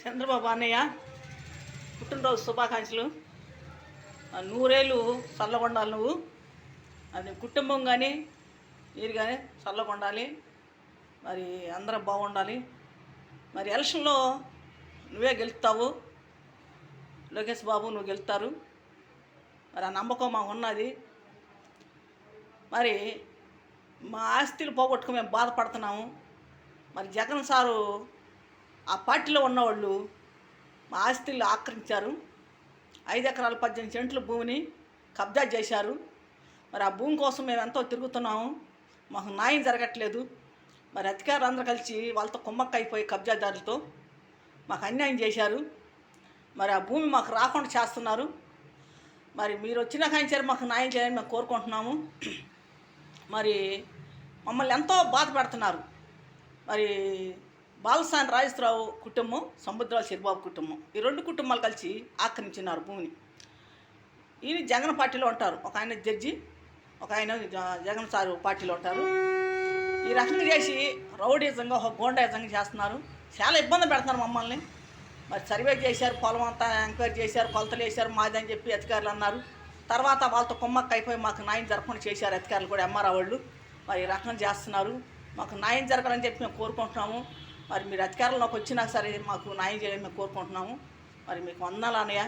చంద్రబాబు అన్నయ్య పుట్టినరోజు శుభాకాంక్షలు. నూరేళ్ళు చల్లగొండాలి నువ్వు. అది కుటుంబం కానీ మీరు కానీ చల్లగొండాలి. మరి అందరం బాగుండాలి. మరి ఎలక్షన్లో నువ్వే గెలుస్తావు, లోకేష్ బాబు నువ్వు గెలుస్తారు. మరి ఆ నమ్మకం మాకు ఉన్నది. మరి మా ఆస్తులు పోగొట్టుకు మేము బాధపడుతున్నాము. మరి జగన్ సారు ఆ పార్టీలో ఉన్నవాళ్ళు మా ఆస్తులు ఆక్రమించారు. 5 ఎకరాల 18 సెంట్ల భూమిని కబ్జా చేశారు. మరి ఆ భూమి కోసం మేము ఎంతో తిరుగుతున్నాము, మాకు న్యాయం జరగట్లేదు. మరి అధికారులు అందరూ కలిసి వాళ్ళతో కుమ్మక్క అయిపోయి కబ్జాదారులతో మాకు అన్యాయం చేశారు. మరి ఆ భూమి మాకు రాకుండా చేస్తున్నారు. మరి మీరు వచ్చినా కానీ మాకు న్యాయం చేయాలని మేము కోరుకుంటున్నాము. మరి మమ్మల్ని ఎంతో బాధ పెడుతున్నారు. మరి బాలసాని రాజేశ్వరరావు కుటుంబం, సముద్రాల చిరబాబు కుటుంబం, ఈ 2 కుటుంబాలు కలిసి ఆక్రమించినారు భూమిని. ఈయన జగన్ పార్టీలో ఉంటారు, ఒక ఆయన జడ్జి, ఒక ఆయన జగన్ సారు పార్టీలో ఉంటారు. ఈ రకంగా చేసి రౌడీజంగా ఒక గోండాయిజంగా చేస్తున్నారు. చాలా ఇబ్బంది పెడుతున్నారు మమ్మల్ని. మరి సర్వే చేశారు, పొలం అంతా ఎంక్వైరీ చేశారు, కొలతలు వేశారు మాదని చెప్పి అధికారులు అన్నారు. తర్వాత వాళ్ళతో కుమ్మక్క అయిపోయి మాకు న్యాయం జరగకుండా చేశారు అధికారులు కూడా, ఎంఆర్ఓ వాళ్ళు. మరి ఈ రకంగా చేస్తున్నారు. మాకు న్యాయం జరగాలని చెప్పి మేము కోరుకుంటున్నాము. మరి మీరు అధికారంలోకి వచ్చినా సరే మాకు న్యాయం చేయాలని మేము కోరుకుంటున్నాము. మరి మీకు వందనాలు అన్నయ్య.